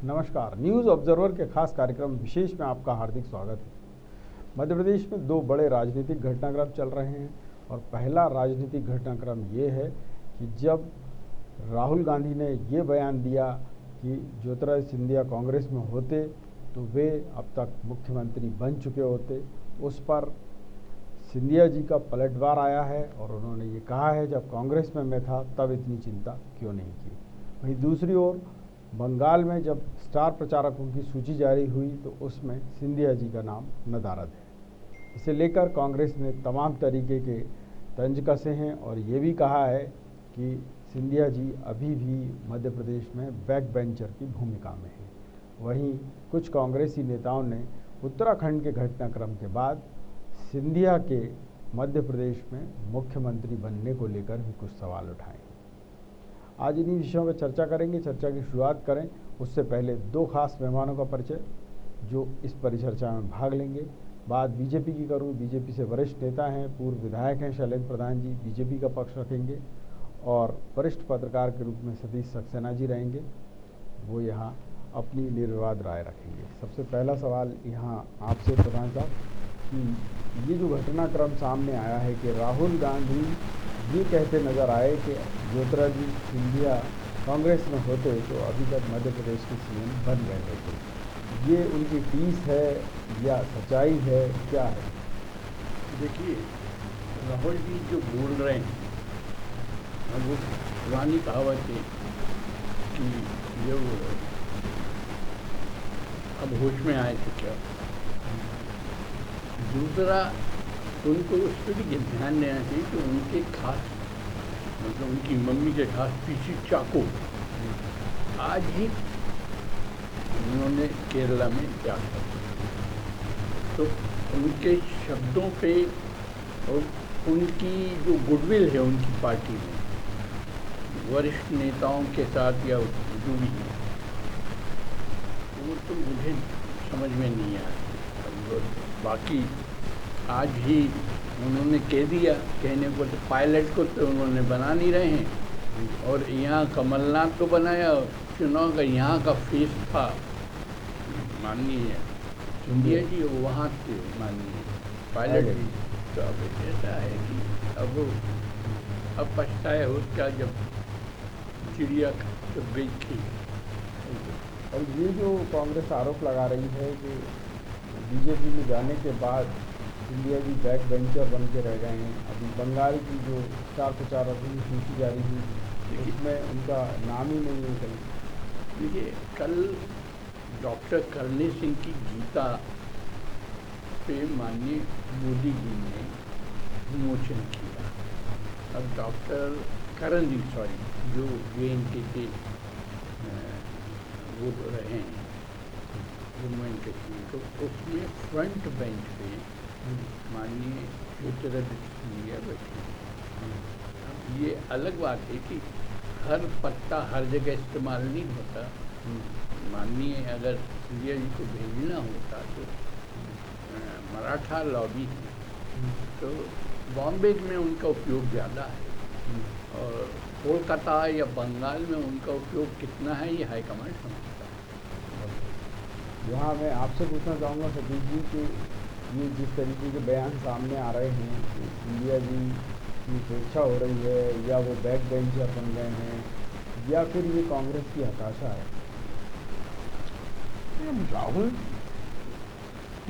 नमस्कार। News observer के खास कार्यक्रम विशेष में आपका हार्दिक स्वागत है। मध्य प्रदेश में दो बड़े राजनीतिक घटनाक्रम चल रहे हैं और पहला राजनीतिक घटनाक्रम ये है कि जब राहुल गांधी ने ये बयान दिया कि ज्योतिरादित्य सिंधिया कांग्रेस में होते तो वे अब तक मुख्यमंत्री बन चुके होते, उस पर सिंधिया जी का पलटवार आया है और उन्होंने ये कहा है जब कांग्रेस में मैं था तब इतनी चिंता क्यों नहीं की। वहीं दूसरी ओर बंगाल में जब स्टार प्रचारकों की सूची जारी हुई तो उसमें सिंधिया जी का नाम नदारद है। इसे लेकर कांग्रेस ने तमाम तरीके के तंज कसे हैं और ये भी कहा है कि सिंधिया जी अभी भी मध्य प्रदेश में बैक बेंचर की भूमिका में हैं। वहीं कुछ कांग्रेसी नेताओं ने उत्तराखंड के घटनाक्रम के बाद सिंधिया के मध्य प्रदेश में मुख्यमंत्री बनने को लेकर भी कुछ सवाल उठाए। आज इन्हीं विषयों पर चर्चा करेंगे। चर्चा की शुरुआत करें उससे पहले दो खास मेहमानों का परिचय जो इस परिचर्चा में भाग लेंगे। बात बीजेपी की करूं। बीजेपी से वरिष्ठ नेता हैं, पूर्व विधायक हैं शैलेंद्र प्रधान जी, बीजेपी का पक्ष रखेंगे और वरिष्ठ पत्रकार के रूप में सतीश सक्सेना जी रहेंगे, वो यहाँ अपनी निर्विवाद राय रखेंगे। सबसे पहला सवाल यहाँ आपसे प्रधान साहब कि ये जो घटनाक्रम सामने आया है कि राहुल गांधी ये कहते नजर आए कि ज्योतिरादित्य सिंधिया कांग्रेस में होते तो अभी तक मध्य प्रदेश के सीएम बन गए होते, ये उनकी टीस है या सच्चाई है, क्या है? देखिए, राहुल जी जो बोल रहे हैं वो पुरानी कहावत है कि जब अब होश में आए तो क्या। दूसरा, उनको उस पर भी ध्यान देना चाहिए कि उनके खास मतलब उनकी मम्मी के खास पीछे चाकू आज ही उन्होंने केरला में जाकर तो उनके शब्दों पे और उनकी जो गुडविल है उनकी पार्टी में वरिष्ठ नेताओं के साथ या जो भी है वो तो मुझे समझ में नहीं आया। बाकी आज ही उन्होंने कह दिया, कहने को तो पायलट को तो उन्होंने बना नहीं रहे हैं और यहाँ कमलनाथ को बनाया, चुनाव का यहाँ का फेस था माननीय सिंधिया जी, वहाँ से माननीय पायलट जी। तो अब ऐसा है कि अब पछताया हो क्या जब चिड़िया जब बेच की। और ये जो कांग्रेस आरोप लगा रही है कि बीजेपी में जाने के बाद सिंधिया जी बैक बेंचर बन के रह गए हैं। अभी बंगाल की जो स्टार प्रचारकों की सूची जारी हुई उसमें उनका नाम ही नहीं है कहीं। देखिए, कल डॉक्टर करणी सिंह की गीता पे माननीय मोदी जी ने विमोचन किया। अब डॉक्टर करण जी जो JNK के वो रहे हैं गवर्नमेंट के, तो उसमें फ्रंट बेंच पे माननीय ज्योतिरादित्य सिंधिया बैठे। अब ये अलग बात है कि हर पत्ता हर जगह इस्तेमाल नहीं होता। माननीय अगर सिंधिया जी को भेजना होता तो मराठा लॉबी है तो बॉम्बे में उनका उपयोग ज़्यादा है और कोलकाता या बंगाल में उनका उपयोग कितना है ये हाईकमांड समझता है। यहाँ मैं आपसे पूछना चाहूँगा सतीश जी कि ये जिस तरीके के बयान सामने आ रहे हैं कि सिंधिया जी की स्वेच्छा हो रही है या वो बैक बेंचर बन गए हैं या फिर ये कांग्रेस की हताशा है? राहुल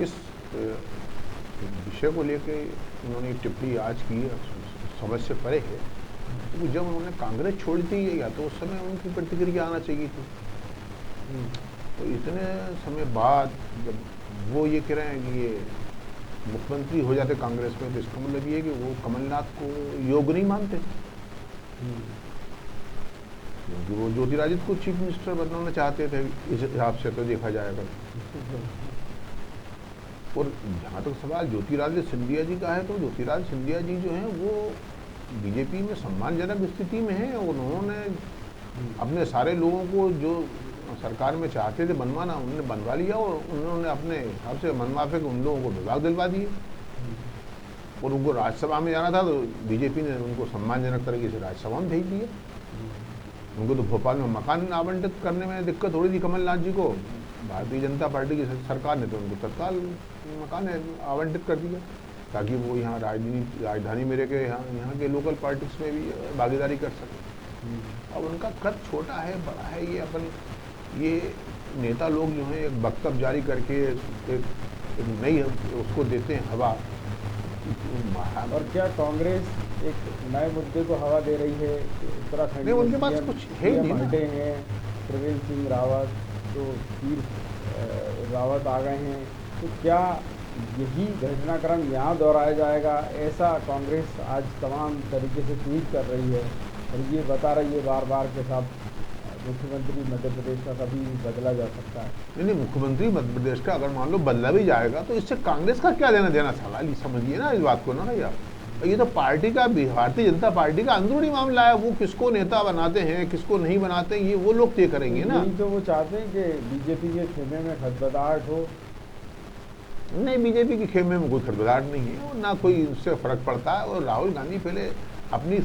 इस विषय को लेके उन्होंने टिप्पणी आज की समझ से परे है, क्योंकि जब उन्होंने कांग्रेस छोड़ दी या तो उस समय उनकी प्रतिक्रिया आना चाहिए थी। तो इतने समय बाद जब वो ये कह रहे हैं कि ये मुख्यमंत्री हो जाते कांग्रेस में तो इसका मतलब ये है कि वो कमलनाथ को योग्य नहीं मानते, क्योंकि वो ज्योतिरादित्य को चीफ मिनिस्टर बनाना चाहते थे इस हिसाब से तो देखा जाएगा। और जहाँ तक सवाल ज्योतिरादित्य सिंधिया जी का है तो ज्योतिरादित्य सिंधिया जी जो हैं वो बीजेपी में सम्मानजनक स्थिति में है। उन्होंने अपने सारे लोगों को जो सरकार में चाहते थे बनवाना उन्होंने बनवा लिया और उन्होंने अपने हिसाब से मनवा के उन लोगों को विभाग दिलवा दिए और उनको राज्यसभा में जाना था तो बीजेपी ने उनको सम्मानजनक तरीके से राज्यसभा में भेज दिया। उनको तो भोपाल में मकान आवंटित करने में दिक्कत हो रही थी कमलनाथ जी को। भारतीय जनता पार्टी की सरकार ने तो उनको तत्काल मकान आवंटित कर दिया ताकि वो यहाँ राजधानी में रह के यहाँ के लोकल पॉलिटिक्स में भी भागीदारी कर सकें। अब उनका कद छोटा है बड़ा है, ये नेता लोग जो हैं एक वक्तव्य जारी करके एक नई उसको देते हैं हवा। और क्या कांग्रेस एक नए मुद्दे को हवा दे रही है? उत्तराखंड नहीं, उनके पास कुछ है ही नहीं ना। हटे हैं त्रिवेंद्र सिंह रावत, तो तीर्थ रावत आ गए हैं, तो क्या यही घटनाक्रम यहाँ दोहराया जाएगा? ऐसा कांग्रेस आज तमाम तरीके से ट्वीट कर रही है और ये बता रही है बार बार के साथ मुख्यमंत्री मध्य प्रदेश का कभी बदला जा सकता है। नहीं, मुख्यमंत्री मध्य प्रदेश का अगर मान लो बदला भी जाएगा तो इससे कांग्रेस का क्या लेना देना सवाल, ही समझिए ना इस बात को ना यार। ये तो पार्टी का, भारतीय जनता पार्टी का अंदरूनी मामला है। वो किसको नेता बनाते हैं किसको नहीं बनाते हैं ये वो लोग तय करेंगे ना। तो वो चाहते हैं कि बीजेपी के खेमे में खदबदाहट हो। नहीं, बीजेपी के खेमे में कोई खदबदाहट नहीं है और ना कोई उससे फर्क पड़ता है। और राहुल गांधी पहले अपनी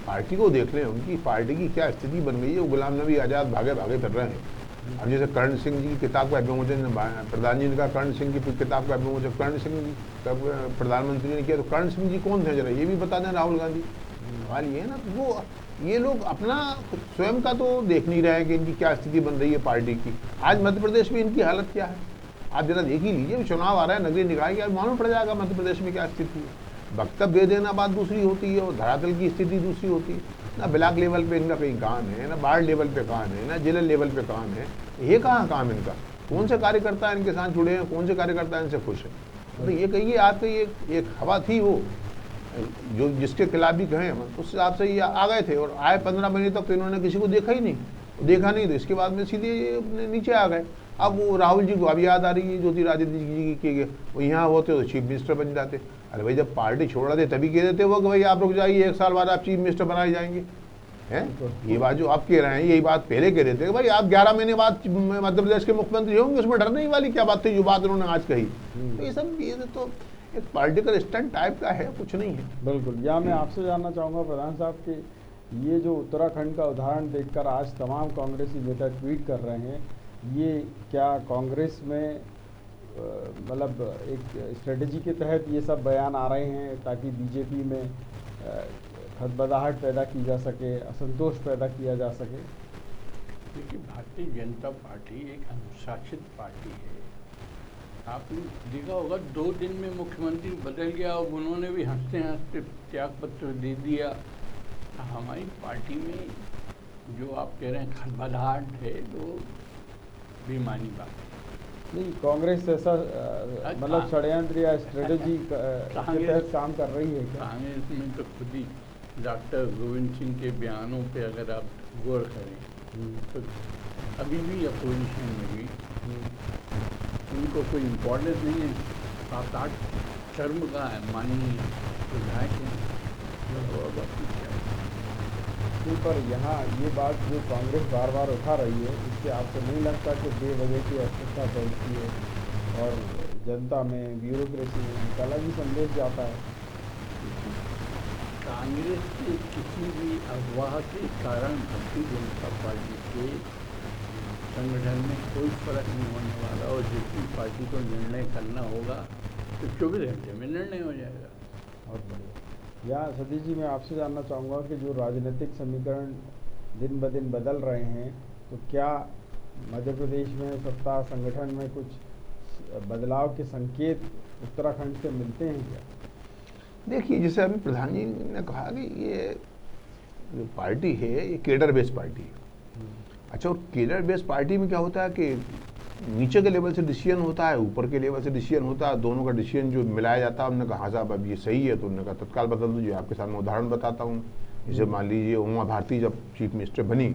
पार्टी को देख लें, उनकी पार्टी की क्या स्थिति बन गई है। वो गुलाम नबी आज़ाद भागे भागे फिर रहे हैं। अब जैसे कर्ण सिंह जी की किताब का विमोचन प्रधान जी ने कहा, कर्ण सिंह की किताब का विमोचन कर्ण सिंह जी प्रधानमंत्री ने किया, तो कर्ण सिंह जी कौन थे जरा ये भी बता दें राहुल गांधी। सवाल ये है ना, वो ये लोग अपना स्वयं का तो देख नहीं रहे हैं कि इनकी क्या स्थिति बन रही है पार्टी की। आज मध्य प्रदेश में इनकी हालत क्या है आप जरा देख ही लीजिए। चुनाव आ रहा है नगरीय निकाय की, अब मालूम पड़ जाएगा मध्य प्रदेश में क्या स्थिति है। वक्तव्य दे देना बात दूसरी होती है और धरातल की स्थिति दूसरी होती है ना। ब्लॉक लेवल पे इनका कहीं काम है ना, वार्ड लेवल पे काम है ना, जिला लेवल पे काम है। ये कहाँ काम इनका? कौन से कार्यकर्ता इनके साथ जुड़े हैं, कौन से कार्यकर्ता इनसे खुश हैं? तो ये कहिए आपकी एक हवा थी वो जो जिसके खिलाफ भी कहें उस हिसाब से ये आ गए थे। और आए 15 महीने तक तो इन्होंने किसी को देखा ही नहीं, देखा नहीं, तो इसके बाद में सीधे ये नीचे आ गए। अब वो राहुल जी को अब याद आ रही है ज्योतिरादित्य जी की, वो यहाँ होते तो चीफ मिनिस्टर बन जाते। अरे भाई जब पार्टी छोड़ रहे थे तभी कह देते वो कि भाई आप रुक जाइए, 1 साल बाद आप चीफ मिनिस्टर बनाए जाएंगे। हैं ये बात जो आप कह रहे हैं यही बात पहले कह रहे थे कि भाई आप 11 महीने बाद मध्य प्रदेश के मुख्यमंत्री होंगे, उसमें डरने ही वाली क्या बात थी जो बात उन्होंने आज कही। तो ये सब ये तो एक पॉलिटिकल स्टंट टाइप का है, कुछ नहीं है। बिल्कुल। या मैं आपसे जानना चाहूँगा प्रधान साहब कि ये जो उत्तराखंड का उदाहरण देखकर आज तमाम कांग्रेसी नेता ट्वीट कर रहे हैं, ये क्या कांग्रेस में मतलब एक स्ट्रेटजी के तहत ये सब बयान आ रहे हैं ताकि बीजेपी में खदबदाहट पैदा की जा सके, असंतोष पैदा किया जा सके? देखिए, भारतीय जनता पार्टी एक अनुशासित पार्टी है। आपने देखा होगा 2 दिन में मुख्यमंत्री बदल गया और उन्होंने भी हंसते हंसते त्यागपत्र दे दिया। हमारी पार्टी में जो आप कह रहे हैं खदबदाहट है तो बेमानी बात है। नहीं, कांग्रेस ऐसा मतलब षड्यंत्र या स्ट्रेटजी के तहत काम कर रही है क्या? कांग्रेस में तो खुद ही डॉक्टर गोविंद सिंह के बयानों पे अगर आप गौर करें तो अभी भी अपोजिशन में भी उनको कोई इम्पोर्टेंस नहीं है। 7-8 टर्म का है माननीय विधायक है। पर यहाँ ये बात जो कांग्रेस बार बार उठा रही है, इससे आपको नहीं लगता कि बेवजह की अस्वस्थता फैलती है और जनता में, ब्यूरोक्रेसी में एक अलग ही संदेश जाता है? कांग्रेस के किसी भी अफवाह के कारण भारतीय जनता पार्टी के संगठन में कोई फर्क नहीं होने वाला। और जिसकी पार्टी को निर्णय करना होगा तो 24 घंटे में निर्णय हो जाएगा। बहुत बढ़िया। या सतीश जी, मैं आपसे जानना चाहूँगा कि जो राजनीतिक समीकरण दिन ब दिन बदल रहे हैं, तो क्या मध्य प्रदेश में सत्ता संगठन में कुछ बदलाव के संकेत उत्तराखंड से मिलते हैं क्या? देखिए, जैसे अभी प्रधान जी ने कहा कि ये जो पार्टी है ये केडर बेस्ड पार्टी है। अच्छा, और केडर बेस्ड पार्टी में क्या होता है कि नीचे के लेवल से डिसीजन होता है, ऊपर के लेवल से डिसीजन होता है, दोनों का डिसीजन जो मिलाया जाता है। उन्होंने कहा हाँ साहब अब ये सही है, तो उन्होंने कहा तत्काल बदल दीजिए। आपके सामने उदाहरण बताता हूँ। जैसे मान लीजिए उमा भारती जब चीफ मिनिस्टर बनी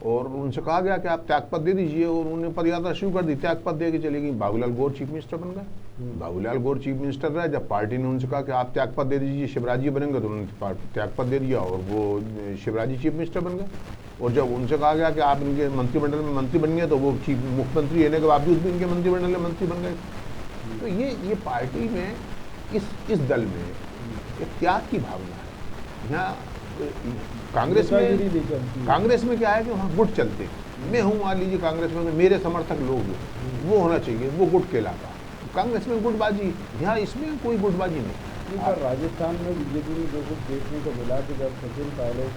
और उनसे कहा गया कि आप त्यागपत्र दे दीजिए, और उन्होंने पदयात्रा शुरू कर दी, त्यागपत्र दे के चली गई। बाबूलाल गौर चीफ मिनिस्टर बन गए। बाबूलाल गौर चीफ मिनिस्टर रहे। जब पार्टी ने उनसे कहा कि आप त्यागपत्र दे दीजिए, शिवराज जी बनेंगे, तो उन्होंने त्यागपत्र दे दिया और वो शिवराज जी चीफ मिनिस्टर बन गए। और जब उनसे कहा गया कि आप इनके मंत्रिमंडल में मंत्री बन गए, तो वो चीफ मुख्यमंत्री रहने के बावजूद भी इनके मंत्रिमंडल में मंत्री बन गए। तो ये पार्टी में इस दल में एक त्याग की भावना है। यहाँ कांग्रेस में नेतागिरी भी चलती है। कांग्रेस में क्या है कि वहाँ गुट चलते हैं। मैं हूँ मान लीजिए कांग्रेस में, मेरे समर्थक लोग हैं, वो होना चाहिए, वो गुट कहलाता। कांग्रेस में गुटबाजी, यहाँ इसमें कोई गुटबाजी नहीं। पर राजस्थान में बीजेपी में जो कुछ देखने को मिला कि जब सचिन पायलट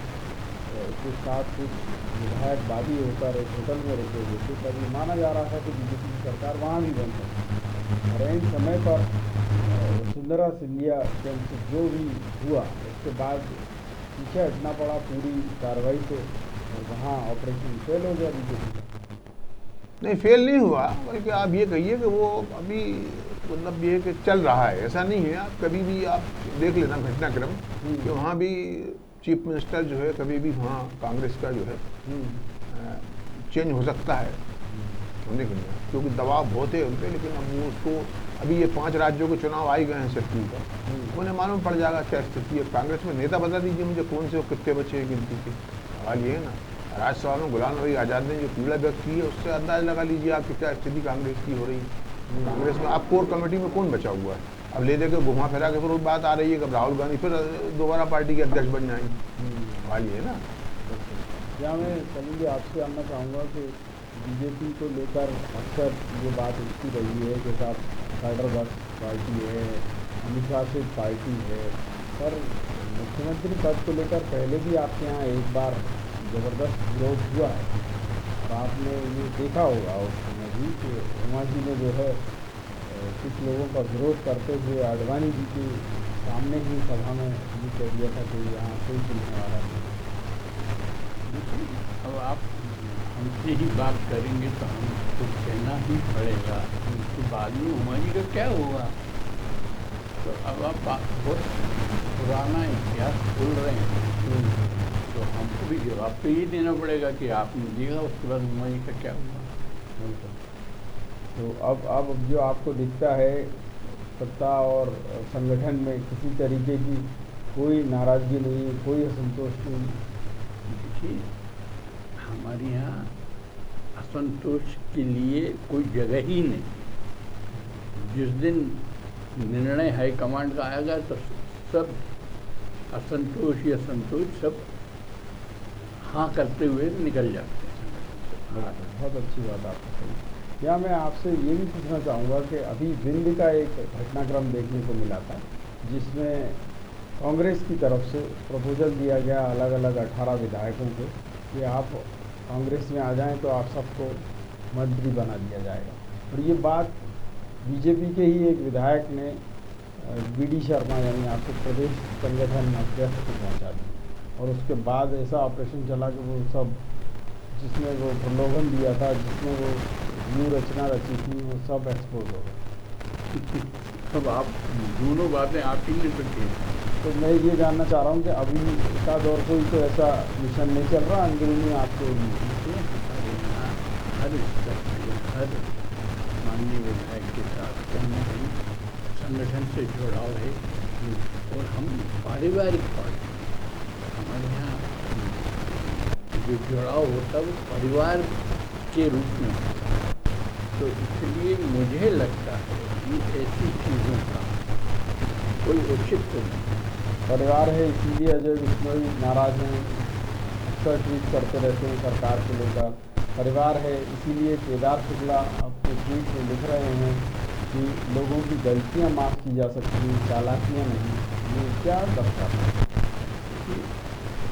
के साथ कुछ विधायकवादी होकर एक होटल में रुके हुए थे, तभी माना जा रहा था कि बीजेपी की सरकार वहाँ भी बन सकती। और इन समय पर वसुंधरा सिंधिया के उनसे जो भी हुआ, उसके बाद पीछे हटना पड़ा पूरी कार्रवाई से, और वहाँ ऑपरेशन फेल हो गया बीजेपी का। नहीं, फेल नहीं हुआ, बल्कि आप ये कहिए कि वो अभी मतलब ये कि चल रहा है, ऐसा नहीं है। आप कभी भी आप देख लेना घटनाक्रम कि वहाँ भी चीफ मिनिस्टर जो है कभी भी वहाँ कांग्रेस का जो है चेंज हो सकता है, होने के लिए, क्योंकि दबाव बहुत है उन पर। लेकिन अब वो उसको अभी ये 5 राज्यों के चुनाव आ ही गए हैं छत्तीसगढ़, उन्हें मालूम पड़ जाएगा क्या स्थिति है। कांग्रेस में नेता बता दीजिए मुझे कौन से और कितने बचे हैं गिनती के। सवाल ये है ना, राज्यसभा में गुलाम नबी आज़ाद ने जो पीड़ा व्यक्त की है, उससे अंदाज लगा लीजिए आप कि क्या स्थिति कांग्रेस की हो रही है। कांग्रेस में आप कोर कमेटी में कौन बचा हुआ है? अब ले देकर घुमा फिरा के फिर वो बात आ रही है कि राहुल गांधी फिर दोबारा पार्टी के अध्यक्ष बन जाएंगे। सवाल ये है ना। क्या मैं सलीम आपसे जानना चाहूँगा कि बीजेपी को लेकर अक्सर ये बात उठती रही है कि साथ फेडरल पार्टी है, अनुशासित पार्टी है, पर मुख्यमंत्री पद को लेकर पहले भी आपके यहाँ एक बार ज़बरदस्त विरोध हुआ है, और आपने ये देखा होगा उस समय भी कि उमा जी ने जो है कुछ लोगों का विरोध करते हुए आडवाणी जी के सामने ही सभा में ये कह दिया था कि यहाँ कोई चलने वाला नहीं। अब आप हमसे ही बात करेंगे तो हमको कहना ही पड़ेगा कि बाद में उमा जी का क्या हुआ। तो अब आप बहुत पुराना इतिहास भूल रहे हैं, तो हमको भी जवाब तो ये देना पड़ेगा कि आपने दिया, उसके बाद उमा जी का क्या हुआ। तो अब जो आपको दिखता है सत्ता और संगठन में किसी तरीके की कोई नाराज़गी नहीं, कोई असंतोष नहीं। देखिए, हमारे यहाँ असंतोष के लिए कोई जगह ही नहीं। जिस दिन निर्णय हाईकमांड का आएगा तो सब असंतोष या संतोष सब हाँ करते हुए निकल जाते हैं। बहुत अच्छी बात आपने कही। या मैं आपसे ये भी पूछना चाहूँगा कि अभी विंध्य का एक घटनाक्रम देखने को मिला था, जिसमें कांग्रेस की तरफ से प्रपोजल दिया गया अलग अलग 18 विधायकों को कि आप कांग्रेस में आ जाएं तो आप सबको मंत्री बना दिया जाएगा। और ये बात बीजेपी के ही एक विधायक ने बीडी शर्मा यानी आपके प्रदेश संगठन अध्यक्ष को पहुंचा दी, और उसके बाद ऐसा ऑपरेशन चला कि वो सब जिसमें वो प्रलोभन दिया था, जिसमें वो व्यू रचना रची थी, वो सब एक्सपोज हो गए। अब आप दोनों बातें आप ही ने तो की। तो मैं ये जानना चाह रहा हूँ कि अभी इसका दौर कोई तो ऐसा मिशन नहीं चल रहा अंदरूनी आपके हर स्तर पर हर माननीय विधायक के साथ कहीं न कहीं संगठन से जुड़ाव है, और हम पारिवारिक पार्टी, हमारे यहाँ जो जुड़ाव होता है वो परिवार के रूप में होता है। तो इसलिए मुझे लगता है कि ऐसी चीज़ों का कोई उचित तो नहीं। परिवार है, इसीलिए अजय बिश्नोई नाराज़ हैं, अक्सर ट्वीट करते रहते हैं सरकार को लेकर। परिवार है, इसीलिए केदार शुक्ला आपके ट्वीट में लिख रहे हैं कि लोगों की गलतियां माफ़ की जा सकती हैं, चालाकियां नहीं। ये क्या दर्शाता है?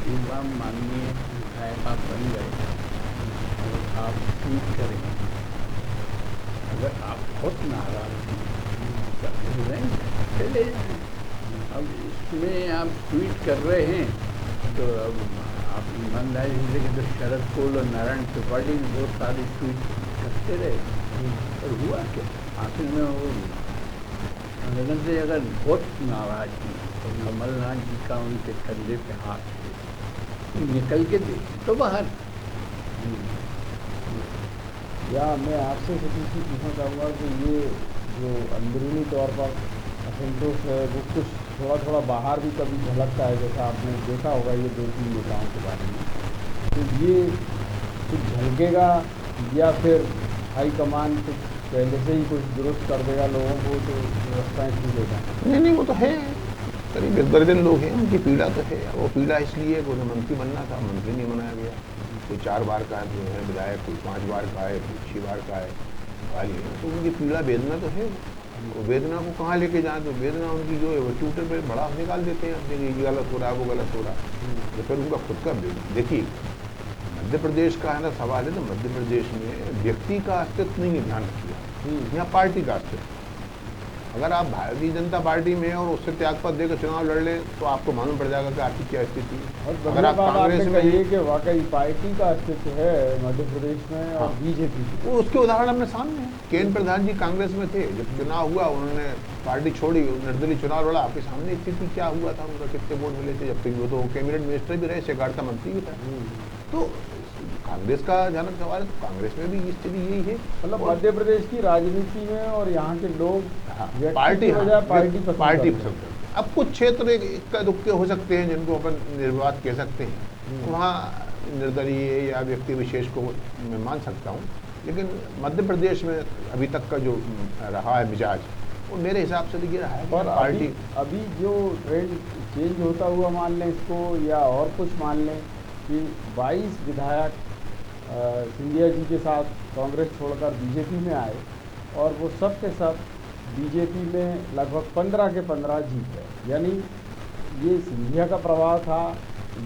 एक बार माननीय विधायक आप बन गए और आप ट्वीट करें, अगर आप बहुत नाराज हैं चले जाएं। अब इसमें आप ट्वीट कर रहे हैं तो अब आप ईमानदारी से लेकर तो शरद कोल और नारायण त्रिपाठी भी बहुत सारी ट्वीट करते रहे, और हुआ क्या? आखिर में वो लगन से अगर बहुत नाराज थी तो कमलनाथ जी का उनके कंधे पे हाथ थे, निकल के देखे तो बाहर। या मैं आपसे सतीश जी पूछना चाहूँगा कि ये जो अंदरूनी तौर पर असंतोष है वो कुछ थोड़ा थोड़ा बाहर भी कभी झलकता है, जैसा आपने देखा होगा ये 2-3 नेताओं के बारे में, तो ये कुछ झलकेगा या फिर हाईकमान कुछ पहले से ही कुछ दुरुस्त कर देगा लोगों को तो व्यवस्थाएँ ठीक हो जाएँ? नहीं, वो तो है, करीब 1 दर्जन लोग हैं, उनकी पीड़ा तो है। वो पीड़ा इसलिए कि उन्हें मंत्री बनना था, मंत्री नहीं बनाया गया। कोई 4 बार का जो है विधायक, कोई 5 बार का है, कोई 6 बार का है, तो उनकी पीड़ा वेदना तो है। वो वेदना को कहाँ लेके जाए, तो वेदना उनकी जो है वो ट्विटर पे बड़ा निकाल देते हैं अपने, ये गलत हो रहा है, वो गलत हो रहा है। तो फिर उनका खुद का देखिए, मध्य प्रदेश का है ना सवाल है, तो मध्य प्रदेश में व्यक्ति का अस्तित्व नहीं है, ध्यान रखिए, यहाँ पार्टी का अस्तित्व। अगर आप भारतीय जनता पार्टी में और उससे त्यागपत्र देकर चुनाव लड़ लें तो आपको मालूम पड़ जाएगा कि आपकी क्या स्थिति है। अगर आप कांग्रेस में कहिए कि वाकई पार्टी का अस्तित्व है मध्य प्रदेश में, और बीजेपी वो उसके उदाहरण अपने सामने हैं। केन प्रधान जी कांग्रेस में थे, जब चुनाव हुआ उन्होंने पार्टी छोड़ी, निर्दलीय चुनाव लड़ा, आपके सामने स्थिति क्या हुआ था, उनका कितने वोट मिले थे। जब तक वो तो कैबिनेट मिनिस्टर भी रहे, सहकारिता मंत्री भी था। तो कांग्रेस का जहाँ तक सवाल है, तो कांग्रेस में भी स्थिति यही है। मतलब मध्य प्रदेश की राजनीति में और यहाँ के लोग पार्टी पार्टी पसंद करते हैं। अब कुछ क्षेत्र इक्का दुक्के हो सकते हैं जिनको अपन निर्वात कह सकते हैं, वहाँ निर्दलीय या व्यक्ति विशेष को मैं मान सकता हूँ। लेकिन मध्य प्रदेश में अभी तक का जो रहा है मिजाज, वो मेरे हिसाब से तो ये रहा है। और पार्टी अभी जो ट्रेंड चेंज होता हुआ मान लें इसको, या और कुछ मान लें कि 22 विधायक सिंधिया जी के साथ कांग्रेस छोड़कर बीजेपी में आए, और वो सब के सब बीजेपी में लगभग 15 के 15 जीत गए। यानी ये सिंधिया का प्रभाव था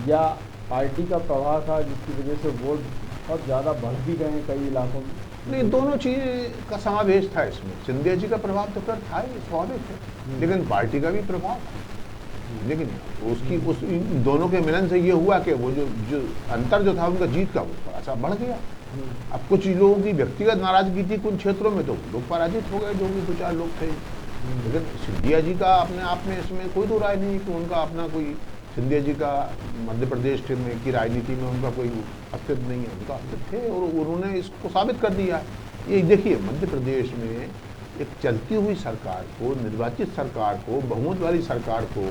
या पार्टी का प्रभाव था, जिसकी वजह से वोट बहुत ज़्यादा बढ़ भी गए कई इलाकों में? नहीं, दोनों चीज़ का समावेश था इसमें। सिंधिया जी का प्रभाव तो फिर था ही, स्वाभाविक है, लेकिन पार्टी का भी प्रभाव था। लेकिन उस दोनों के मिलन से ये हुआ कि वो जो अंतर जो था उनका जीत का, वो थोड़ा सा बढ़ गया। अब कुछ लोगों की व्यक्तिगत नाराजगी थी कुछ क्षेत्रों में, तो लोग पराजित हो गए, जो भी 2-4 लोग थे। लेकिन सिंधिया जी का अपने आप में इसमें कोई तो राय नहीं है कि उनका अपना कोई, सिंधिया जी का मध्य प्रदेश में की राजनीति में उनका कोई अस्तित्व नहीं है। उनका अस्तित्व है और उन्होंने इसको साबित कर दिया। ये देखिए, मध्य प्रदेश में एक चलती हुई सरकार को, निर्वाचित सरकार को, बहुमत वाली सरकार को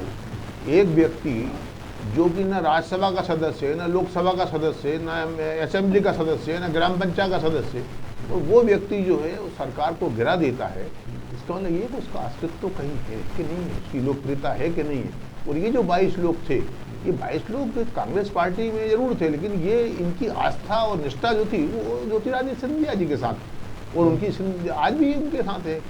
एक व्यक्ति जो कि न राज्यसभा का सदस्य है, न लोकसभा का सदस्य है, न असेंबली का सदस्य है, न ग्राम पंचायत का सदस्य है, और वो व्यक्ति जो है उस सरकार को गिरा देता है, इसका मतलब ये कि उसका अस्तित्व तो कहीं है कि नहीं है, उसकी लोकप्रियता है कि नहीं है। और ये जो 22 लोग थे, ये 22 लोग कांग्रेस पार्टी में जरूर थे, लेकिन ये इनकी आस्था और निष्ठा जो थी वो ज्योतिरादित्य सिंधिया जी के साथ, और उनकी आज भी उनके साथ है।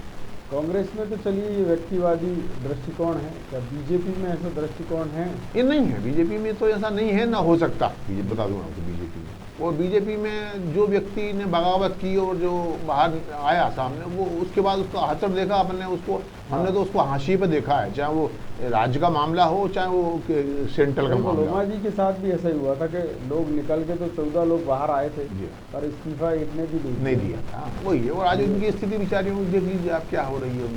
कांग्रेस में तो चलिए ये व्यक्तिवादी दृष्टिकोण है, क्या बीजेपी में ऐसा दृष्टिकोण है? ये नहीं है, बीजेपी में तो ऐसा नहीं है, ना हो सकता। बता दूँ आपको, बीजेपी में, और बीजेपी में जो व्यक्ति ने बगावत की और जो बाहर आया सामने, वो उसके बाद उसका हथर देखा अपने, उसको हमने तो उसको हाशिए पे देखा है, चाहे वो राज्य का मामला हो चाहे वो सेंट्रल का मामला। लोमा जी के साथ भी ऐसा ही हुआ था कि लोग निकल के तो 14 लोग बाहर आए थे, पर इस्तीफा इतने भी नहीं दिया था। वही है, और आज उनकी स्थिति बेचारियों को देख लीजिए आप क्या हो रही है।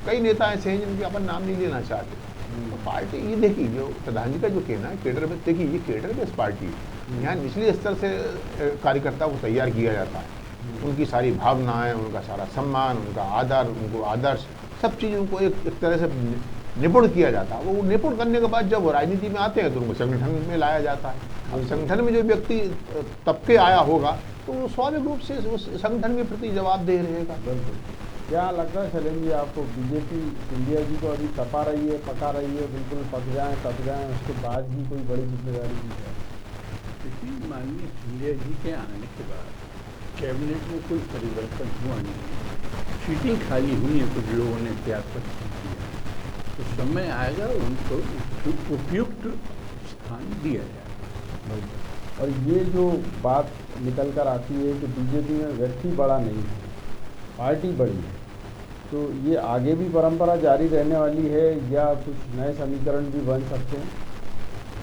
कई नेता ऐसे हैं जिनके अपन नाम नहीं लेना चाहते। तो पार्टी, ये देखिए जो प्रधान जी का जो कहना है केडर बेस, देखिए ये केडर बेस पार्टी है। यहाँ निचले स्तर से कार्यकर्ता को तैयार किया जाता है, उनकी सारी भावनाएं, उनका सारा सम्मान, उनका आदर, उनको आदर्श, सब चीज़ उनको एक तरह से निपुण किया जाता है। वो निपुण करने के बाद जब वो राजनीति में आते हैं तो उनको संगठन में लाया जाता है। अब संगठन में जो व्यक्ति तबके आया होगा तो वो स्वाभाविक रूप से उस संगठन के प्रति जवाबदेह रहेगा। बिल्कुल। क्या लगता है शैलेंद्र जी आपको, बीजेपी सिंधिया जी को अभी तपा रही है, पका रही है, बिल्कुल पक जाए तप जाए, उसके बाद ही कोई बड़ी जिम्मेदारी दी है? देखिए, माननीय सिंधिया जी के आने के बाद कैबिनेट में कोई परिवर्तन हुआ नहीं, सीटें खाली हुई हैं, कुछ लोगों ने त्यागपत्र किया, तो समय आएगा उनको उपयुक्त स्थान दिया जाएगा। और ये जो बात निकल कर आती है कि बीजेपी में व्यक्ति बड़ा नहीं है, पार्टी बड़ी है, तो ये आगे भी परंपरा जारी रहने वाली है या कुछ नए समीकरण भी बन सकते हैं?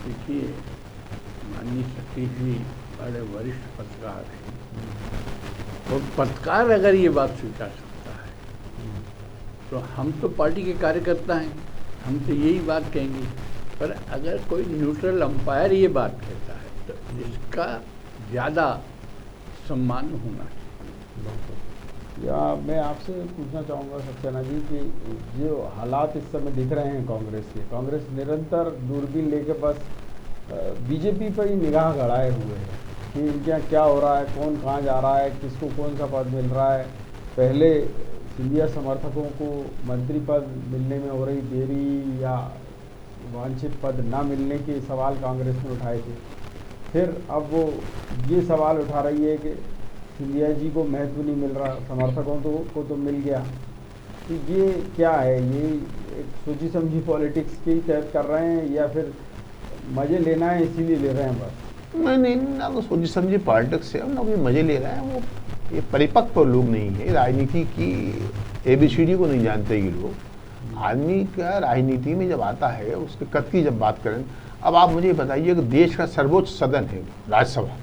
देखिए, माननीय सतीश जी बड़े वरिष्ठ पत्रकार हैं, और पत्रकार अगर ये बात स्वीकार सकता है तो हम तो पार्टी के कार्यकर्ता हैं, हम तो यही बात कहेंगे। पर अगर कोई न्यूट्रल अंपायर ये बात कहता है तो इसका ज़्यादा सम्मान होना चाहिए। या मैं आपसे पूछना चाहूँगा सक्सेना जी कि जो हालात इस समय दिख रहे हैं कांग्रेस के, कांग्रेस निरंतर दूरबीन लेके बस बीजेपी पर ही निगाह गड़ाए हुए है कि इनके यहाँ क्या हो रहा है, कौन कहाँ जा रहा है, किसको कौन सा पद मिल रहा है। पहले सिंधिया समर्थकों को मंत्री पद मिलने में हो रही देरी या वांछित पद ना मिलने के सवाल कांग्रेस ने उठाए थे। फिर अब वो ये सवाल उठा रही है कि सिंधिया जी को महत्व नहीं मिल रहा, समर्थकों को तो मिल गया। तो ये क्या है, ये एक सोची समझी पॉलिटिक्स के तहत कर रहे हैं या फिर मज़े लेना है इसीलिए ले रहे हैं बस? नहीं, ना तो सोची समझी पॉलिटिक्स से ना कोई मज़े ले रहे हैं। वो ये परिपक्व लोग नहीं है, राजनीति की ABCD को नहीं जानते ये लोग। आदमी का राजनीति में जब आता है उसके कद की जब बात करें, अब आप मुझे बताइए कि देश का सर्वोच्च सदन है राज्यसभा,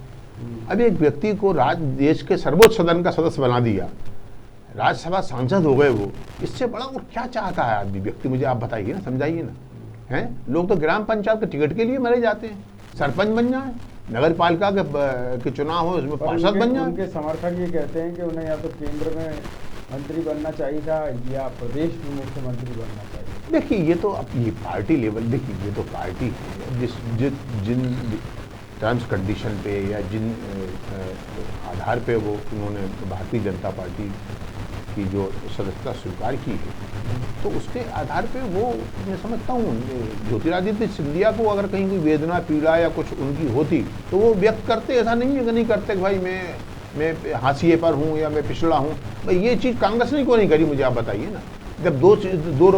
अब एक व्यक्ति को देश के सर्वोच्च सदन का सदस्य बना दिया, राज्यसभा सांसद हो गए वो, इससे बड़ा और क्या चाहता है आदमी व्यक्ति? मुझे आप बताइए ना, समझाइए ना। हैं लोग तो ग्राम पंचायत के टिकट के लिए मरे जाते हैं, सरपंच बन जाए, नगर पालिका के चुनाव हो उसमें पार्षद बन जाए। उनके समर्थक ये कहते हैं कि उन्हें या तो केंद्र में मंत्री बनना चाहिए था या प्रदेश में मुख्यमंत्री बनना चाहिए। देखिए ये तो अब ये पार्टी लेवल, देखिए ये तो पार्टी है जिन टर्म्स कंडीशन पे या जिन आधार पे वो उन्होंने भारतीय जनता पार्टी की जो सदस्यता स्वीकार की है, तो उसके आधार पे वो मैं समझता हूँ ज्योतिरादित्य सिंधिया को अगर कहीं कोई वेदना पीड़ा या कुछ उनकी होती तो वो व्यक्त करते, ऐसा नहीं है कि नहीं करते कि भाई मैं हाशिए पर हूँ या मैं पिछड़ा हूँ। भाई ये चीज़ कांग्रेस ने क्यों नहीं करी, मुझे आप बताइए ना। जब दो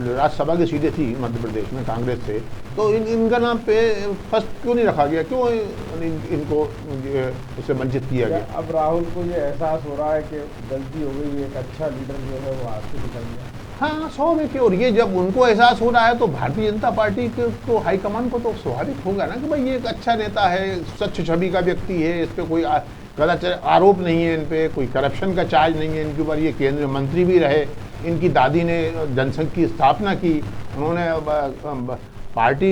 राज्यसभा की सीटें थी मध्य प्रदेश में कांग्रेस से, तो इनका नाम पे फर्स्ट क्यों नहीं रखा गया, क्यों इनको उससे वंचित किया गया? अब राहुल को ये एहसास हो रहा है कि गलती हो गई, एक अच्छा लीडर जो है वो हाथ से निकल गया। हाँ 100 में क्यों। और ये जब उनको एहसास हो रहा है तो भारतीय जनता पार्टी को हाईकमान को तो स्वाभाविक होगा ना कि भाई ये एक अच्छा नेता है, स्वच्छ छवि का व्यक्ति है, इस पर कोई कदाचार आरोप नहीं है, इन पे कोई करप्शन का चार्ज नहीं है इनके ऊपर, ये केंद्रीय मंत्री भी रहे, इनकी दादी ने जनसंघ की स्थापना की, उन्होंने पार्टी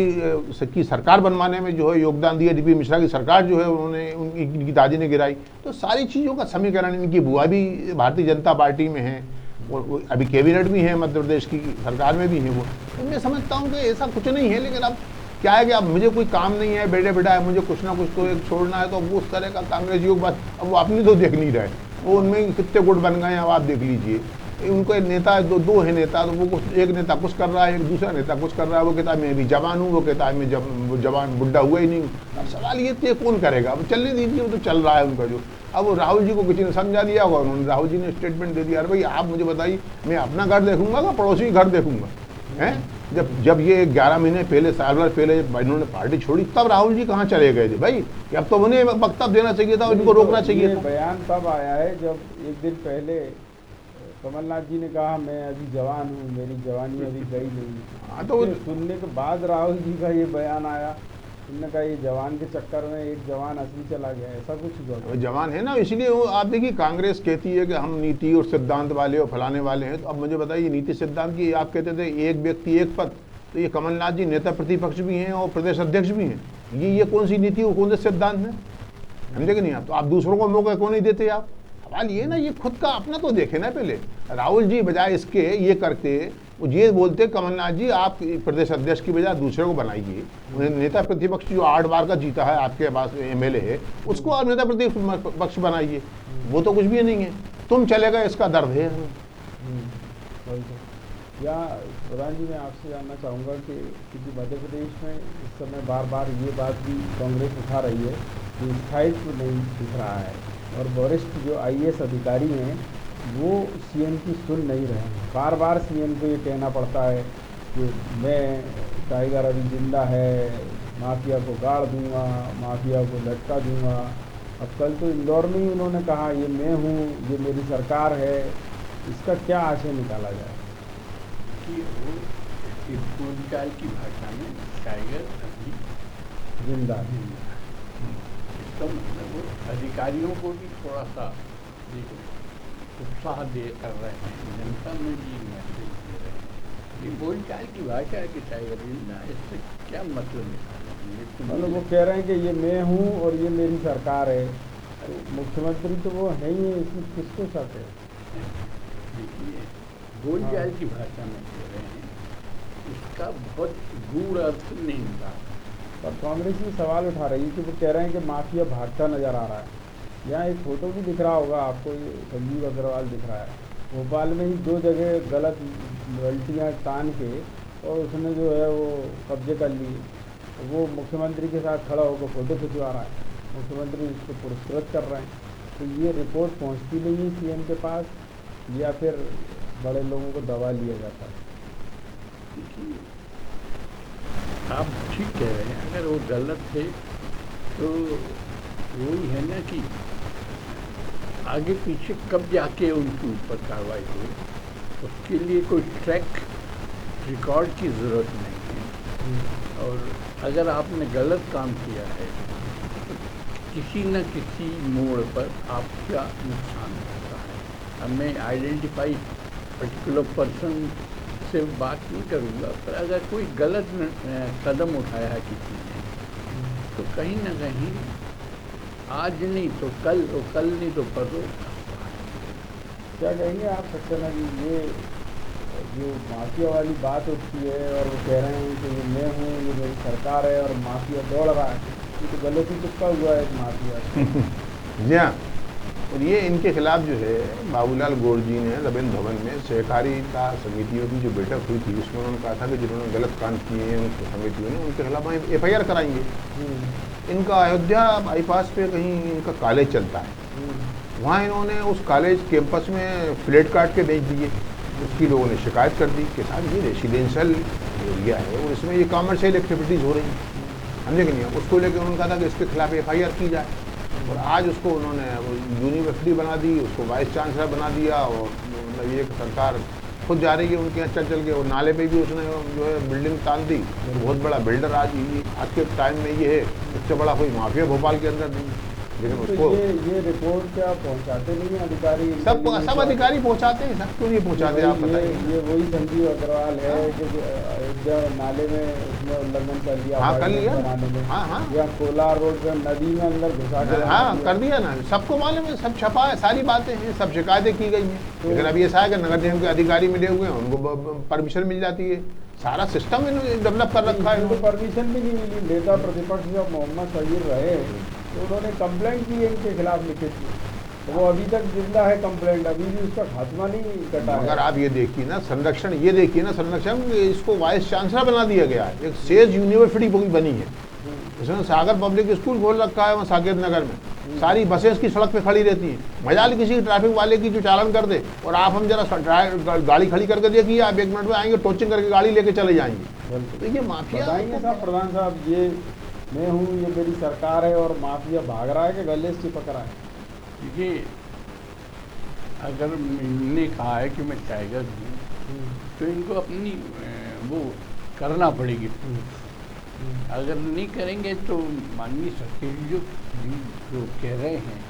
की सरकार बनवाने में जो है योगदान दिया, DP मिश्रा की सरकार जो है उन्होंने इनकी दादी ने गिराई। तो सारी चीज़ों का समीकरण, इनकी बुआ भी भारतीय जनता पार्टी में है और अभी कैबिनेट भी है, मध्य प्रदेश की सरकार में भी है वो। तो मैं समझता हूँ कि ऐसा कुछ नहीं है, लेकिन अब क्या है कि अब मुझे कोई काम नहीं है, बेटे बेटा है, मुझे कुछ ना कुछ तो एक छोड़ना है, तो वो उस तरह का कांग्रेस योग बात अब वो अपनी तो देख नहीं रहे, वो उनमें कितने गुट बन गए हैं अब आप देख लीजिए। उनको एक नेता दो है नेता, तो वो कुछ एक नेता कुछ कर रहा है, एक दूसरा नेता कुछ कर रहा है, वो कहता है मैं भी जवान हूँ, वो कहता है मैं जवान बुढ़ा हुआ ही नहीं हूँ। अब सवाल ये कौन करेगा? अब चलने दीजिए, वो तो चल रहा है उनका जो। अब वो राहुल जी को किसी ने समझा दिया होगा, उन्होंने राहुल जी ने स्टेटमेंट दे दिया, अरे भाई आप मुझे बताइए मैं अपना घर देखूंगा या पड़ोसी घर देखूंगा? हैं जब ये 11 महीने पहले, साल भर पहले इन्होंने पार्टी छोड़ी, तब राहुल जी कहाँ चले गए थे भाई? अब तो उन्हें वक्तव्य देना चाहिए था, इनको रोकना चाहिए था। बयान तब आया है जब एक दिन पहले कमलनाथ जी ने कहा मैं अभी जवान हूँ, मेरी जवानी अभी गई नहीं। हाँ तो सुनने के बाद राहुल जी का ये बयान आया, उन्होंने कहा ये जवान के चक्कर में एक जवान असली चला गया, ऐसा कुछ जवान है ना। इसलिए वो आप देखिए कांग्रेस कहती है कि हम नीति और सिद्धांत वाले और फलाने वाले हैं। तो अब मुझे बताइए नीति सिद्धांत की आप कहते थे एक व्यक्ति एक पद, तो ये कमलनाथ जी नेता प्रतिपक्ष भी हैं और प्रदेश अध्यक्ष भी हैं। ये कौन सी नीति और कौन से सिद्धांत है, समझे कि नहीं आप? तो आप दूसरों को मौका क्यों नहीं देते आप? सवाल ये ना, ये खुद का अपना तो देखे ना पहले। राहुल जी बजाय इसके ये करते, वो ये बोलते कमलनाथ जी आप प्रदेश अध्यक्ष की बजाय दूसरे को बनाइए, उन्हें नेता प्रतिपक्ष जो 8 बार का जीता है आपके पास MLA है, उसको आप नेता प्रतिपक्ष बनाइए। वो तो कुछ भी नहीं है, तुम चलेगा इसका दर्द है। या प्रधान जी मैं आपसे जानना चाहूँगा कि क्योंकि मध्य प्रदेश में इस समय बार बार ये बात भी कांग्रेस उठा रही है कि स्थायित्व नहीं दिख रहा है और वरिष्ठ जो IAS अधिकारी हैं वो CM की सुन नहीं रहे हैं। बार बार CM को ये कहना पड़ता है कि मैं टाइगर अभी जिंदा है, माफिया को गाड़ दूंगा, माफिया को लटका दूंगा। अब कल तो इंदौर में ही उन्होंने कहा ये मैं हूँ, ये मेरी सरकार है। इसका क्या आशय निकाला जाए? कि वो बोलचाल की भाषा में टाइगर अभी जिंदा है। इसका मतलब वो अधिकारियों को भी थोड़ा सा उत्साह दे कर रहे हैं, जनता में भी मैसेज दे रहे हैं। ये बोलचाल की भाषा है कि टाइगर जिंदा, इससे क्या मतलब निकालेंगे? मतलब वो कह रहे हैं कि ये मैं हूँ और ये मेरी सरकार है। तो मुख्यमंत्री तो वो है ही है, इसमें किसको शक है? देखिए बोलचाल की भाषा में कह रहे हैं, इसका बहुत गूढ़ अर्थ नहीं निकाल। पर कांग्रेस ये सवाल उठा रही है कि वो कह रहे हैं कि माफिया भागता नजर आ रहा है। यहाँ एक फोटो भी दिख रहा होगा आपको, ये संजीव अग्रवाल दिख रहा है। भोपाल में ही 2 जगह गलत बाल्टियाँ तान के और उसने जो है वो कब्जे कर लिए। वो मुख्यमंत्री के साथ खड़ा होकर फोटो खिंचवा रहा है, मुख्यमंत्री उसको पुरस्कृत कर रहे हैं। तो ये रिपोर्ट पहुंचती नहीं है सीएम के पास, या फिर बड़े लोगों को दबा लिया जाता है? आप ठीक कह रहे हैं, अगर वो गलत थे तो वही है ना कि आगे पीछे कब जाके उनके ऊपर कार्रवाई हुई, उसके लिए कोई ट्रैक रिकॉर्ड की ज़रूरत नहीं है। और अगर आपने गलत काम किया है तो किसी न किसी मोड़ पर आपका नुकसान होता है। अब मैं आइडेंटिफाई पर्टिकुलर पर्सन से बात नहीं करूँगा, पर अगर कोई गलत कदम उठाया है किसी ने तो कहीं ना कहीं आज नहीं तो कल, और कल नहीं तो परसों। क्या कहेंगे आप सक्सेना जी, ये जो माफिया वाली बात उठती है और वो कह रहे हैं कि ये मैं हूँ, ये मेरी सरकार है और माफिया दौड़ रहा है, ये तो गलत ही चिपका हुआ है एक माफिया। जी हाँ, और ये इनके खिलाफ जो है बाबूलाल गौर जी ने रविंद्र भवन में सहकारिता समितियों की जो बैठक हुई थी, उसमें उन्होंने कहा था कि जिन्होंने गलत काम किए हैं उन समितियों ने, उनके खिलाफ FIR कराएंगे। इनका अयोध्या बाईपास पे कहीं इनका कॉलेज चलता है, वहाँ इन्होंने उस कॉलेज कैंपस में फ्लैट काट के बेच दिए। उसकी लोगों ने शिकायत कर दी कि साहब ये रेसिडेंशियल एरिया है और इसमें ये कॉमर्शियल एक्टिविटीज़ हो रही हैं, समझे कि नहीं। उसको लेकर उन्होंने कहा था कि इसके खिलाफ FIR की जाए, और आज उसको उन्होंने यूनिवर्सिटी बना दी, उसको वाइस चांसलर बना दिया। और मतलब ये सरकार खुद जा रही है उनके यहाँ चल चल के, और नाले पे भी उसने जो है बिल्डिंग तान दी। बहुत बड़ा बिल्डर आज के टाइम में ये है, इससे बड़ा कोई माफिया भोपाल के अंदर नहीं। लेकिन तो उसको ये रिपोर्ट क्या पहुंचाते नहीं हैं अधिकारी? सब अधिकारी पहुंचाते हैं, सब क्यों नहीं पहुंचाते आप बताइए। ये वही संजीव अग्रवाल है कि अयोध्या नाले में उसने उल्लंघन कर लिया, हाँ कर लिया, बनाने में। हाँ या कोलार रोड पे नदी में अंदर घुसा के, हाँ कर दिया ना, सबको मालूम है, सब छपा है, सारी बातें हैं, सब शिकायतें की गई हैं। लेकिन अभी ऐसा है कि नगर निगम के अधिकारी मिले हुए हैं, उनको परमिशन मिल जाती है, सारा सिस्टम इन्होंने डेवलप कर रखा है। तो परमिशन भी नहीं मिली। नेता प्रतिपक्ष जब मोहम्मद सहीर रहे तो उन्होंने कंप्लेंट की है इनके खिलाफ लिखित की, तो वो अभी तक जिंदा है कंप्लेंट, अभी भी उसका खात्मा नहीं कटा है। अगर आप ये देखिए ना संरक्षण, ये देखिए ना संरक्षण, इसको वाइस चांसलर बना दिया गया है, एक सेज यूनिवर्सिटी बनी है, इसमें सागर पब्लिक स्कूल खोल रखा है वहाँ साकेत नगर में। सारी बसें इसकी सड़क पे खड़ी रहती हैं, मजाल किसी ट्रैफिक वाले की जो चालान कर दे, और आप हम जरा गाड़ी खड़ी करके देखिए, आप 1 मिनट में आएंगे, टोचिंग करके गाड़ी लेके चले जाएंगे। तो ये माफिया साहब, प्रधान साहब, ये मैं हूँ, ये मेरी सरकार है, और माफिया भाग रहा है कि गले से चिपक रहा है? देखिए, अगर मैंने कहा है कि मैं टाइगर हूँ तो इनको अपनी वो करना पड़ेगी। अगर नहीं करेंगे तो माननीय सचिव जो कह रहे हैं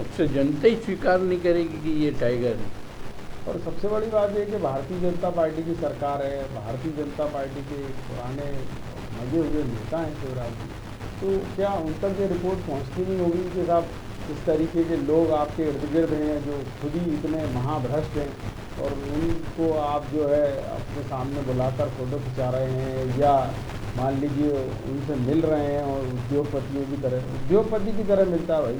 उससे जनता ही स्वीकार नहीं करेगी कि ये टाइगर है। और सबसे बड़ी बात यह कि भारतीय जनता पार्टी की सरकार है, भारतीय जनता पार्टी के पुराने मजे हुए नेता हैं शिवराज जी, तो क्या उन तक ये रिपोर्ट पहुंचती नहीं होगी कि साहब इस तरीके के लोग आपके इर्द गिर्द हैं जो खुद ही इतने महाभ्रष्ट हैं, और उनको आप जो है अपने सामने बुलाकर फोटो खिंचा रहे हैं, या मान लीजिए उनसे मिल रहे हैं और उद्योगपतियों की तरह, उद्योगपति की तरह मिलता है भाई,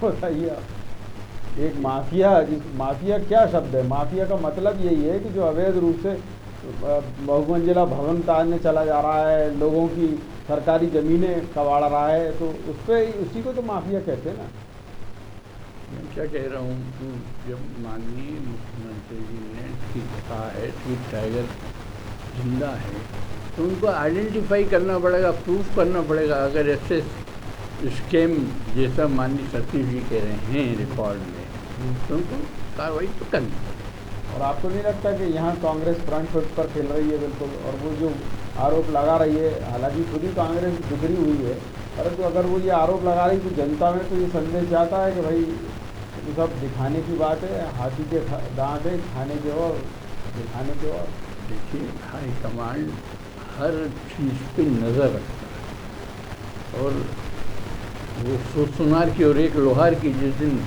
बताइए आप। एक माफिया क्या शब्द है? माफिया का मतलब यही है कि जो अवैध रूप से बहुमंजिला भवन ताजने चला जा रहा है, लोगों की सरकारी ज़मीनें कबाड़ रहा है, तो उसी को तो माफिया कहते हैं ना। मैं क्या कह रहा हूँ कि जब माननीय मुख्यमंत्री जी ने ठीक कहा है कि टाइगर जिंदा है, तो उनको आइडेंटिफाई करना पड़ेगा, प्रूफ करना पड़ेगा। अगर ऐसे स्कैम जैसा माननीय सचिव जी कह रहे हैं रिकॉर्ड में, तो उनको कार्रवाई तो करनी पड़ेगी। और आपको नहीं लगता कि यहाँ कांग्रेस फ्रंट फुट पर खेल रही है? बिल्कुल। और वो जो आरोप लगा रही है, हालांकि खुद ही कांग्रेस बिगड़ी हुई है, परंतु अगर वो ये आरोप लगा रही तो जनता में तो ये संदेश जाता है कि भाई ये सब दिखाने की बात है, हाथी के दांत है, खाने के और दिखाने के और। देखिए, हाईकमांड हर चीज़ पे नज़र रखता है, और वो सोनार की और एक लोहार की जिस दिन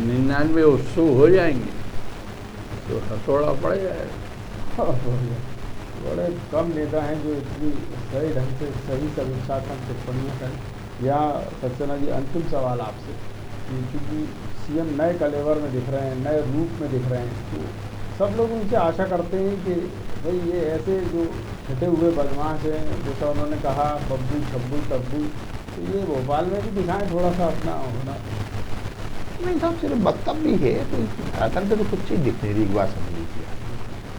99 उत्सव हो जाएंगे तो हथौड़ा पड़ जाएगा। बड़े कम नेता हैं जो इतनी सही ढंग से सही समीक्षात्मक टिप्पणियाँ करें। यहाँ सक्सेना जी, अंतिम सवाल आपसे, क्योंकि सीएम नए कलेवर में दिख रहे हैं, नए रूप में दिख रहे हैं, तो सब लोग उनसे आशा करते हैं कि भाई ये ऐसे जो छटे हुए बदमाश हैं, जैसा उन्होंने कहा बब्बू छब्बू तब्बू, तो ये भोपाल में भी दिखाएं थोड़ा सा अपना होना। नहीं साहब, सिर्फ वक्तव्य भी है, तो धरातल पे तो कुछ चीज़ दिख नहीं रही। एक बात समझ लीजिए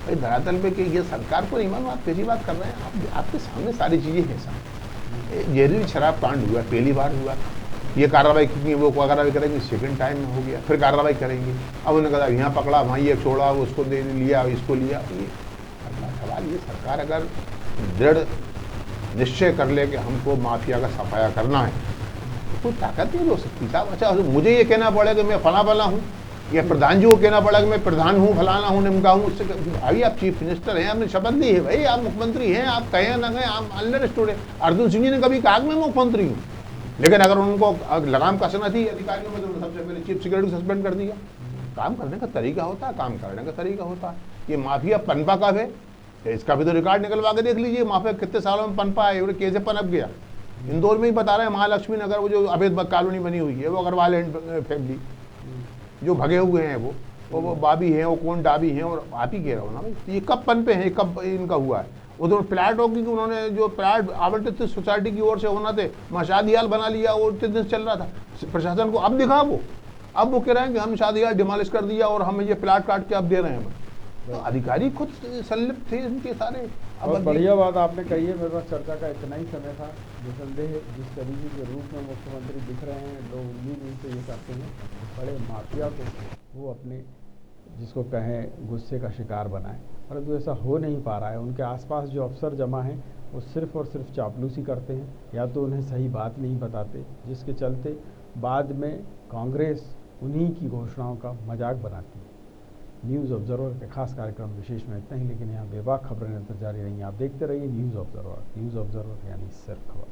भाई, धरातल पे कि ये सरकार को नहीं मालूम आप कैसी बात कर रहे हैं। आपके सामने सारी चीज़ें हैं साहब। जहरीली शराब कांड हुआ, पहली बार हुआ, ये कार्रवाई की, वो कार्रवाई करेंगे, सेकंड टाइम में हो गया, फिर कार्रवाई करेंगे। अब उन्होंने कहा यहाँ पकड़ा, वहाँ ये छोड़ा, उसको दे लिया, इसको लिया। ये सवाल, ये सरकार अगर दृढ़ निश्चय कर ले कि हमको माफिया का सफाया करना है, तो कोई ताकत नहीं हो सकती साहब। अच्छा, मुझे ये कहना पड़ेगा कि मैं फला फला हूँ, या प्रधान जी को कहना पड़ा कि मैं प्रधान हूँ, फलाना हूँ, निमका हूँ। उससे भाई आप चीफ मिनिस्टर हैं, आपने शपथ ली है, भाई आप मुख्यमंत्री हैं, आप कहें ना कहें, आप अंडरस्टूड है। अर्जुन सिंह जी ने कभी कहा कि मैं मुख्यमंत्री हूँ, लेकिन अगर उनको लगाम कसना थी अधिकारियों में, तो सबसे पहले चीफ सेक्रेटरी को सस्पेंड कर दिया। काम करने का तरीका होता है, काम करने का तरीका होता है। ये माफिया पनपा कब है, इसका भी तो रिकॉर्ड निकलवा के देख लीजिए। माफिया कितने सालों में पनपा है, और कैसे पनप गया। इंदौर में ही बता रहे हैं, महालक्ष्मी नगर वो जो अवैध कॉलोनी बनी हुई है, वो अग्रवाल एंड फैमिली जो भगे हुए हैं, वो बाबी हैं, वो कौन डाबी हैं, और आप ही कह रहा हो ना भाई, ये कब पनपे हैं, कब इनका हुआ है। उधर प्लाट होगी कि उन्होंने जो प्लाट आवंटित थे सोसाइटी की ओर से होना थे, वहाँ शादी हाल बना लिया, वो इतने दिन चल रहा था। प्रशासन को अब दिखा वो, अब वो कह रहे हैं कि हम शादी हाल डिमोलिश कर दिया और हम ये प्लाट काट के अब दे रहे हैं। तो अधिकारी खुद संलिप्त थे इनके सारे। अब बढ़िया बात आपने कही है। मेरे पास चर्चा का इतना ही समय था। निसंदेह जिस तरीके के रूप में मुख्यमंत्री दिख रहे हैं, लोग उम्मीद उनसे ये करते हैं बड़े माफिया को वो अपने, जिसको कहें, गुस्से का शिकार बनाए, परंतु ऐसा हो नहीं पा रहा है। उनके आसपास जो अफसर जमा हैं वो सिर्फ और सिर्फ चापलूसी करते हैं, या तो उन्हें सही बात नहीं बताते, जिसके चलते बाद में कांग्रेस उन्हीं की घोषणाओं का मजाक बनाती है। न्यूज़ ऑब्जर्वर के खास कार्यक्रम विशेष में इतना ही, लेकिन यहाँ बेबाक खबरें निरंतर जारी रहेंगी। आप देखते रहिए न्यूज़ ऑब्जर्वर। न्यूज़ ऑब्जर्वर यानी सिर्फ खबर।